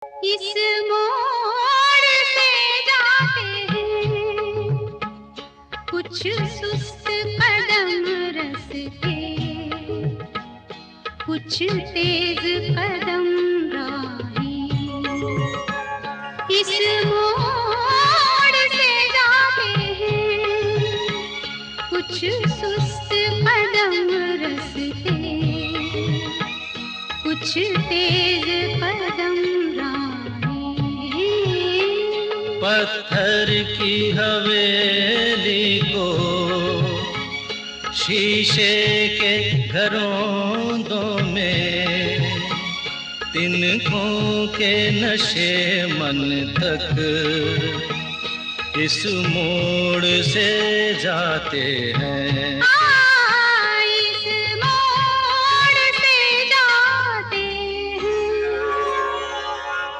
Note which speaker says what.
Speaker 1: इस मोड़ से जाते हैं कुछ सुस्त कदम रस्ते, कुछ तेज कदम राही। इस मोड़ से जाते हैं कुछ सुस्त कदम रस्ते, कुछ तेज कदम राही।
Speaker 2: पत्थर की हवेली को शीशे के घरों में, तिनकों के नशे मन तक इस मोड़ से जाते हैं।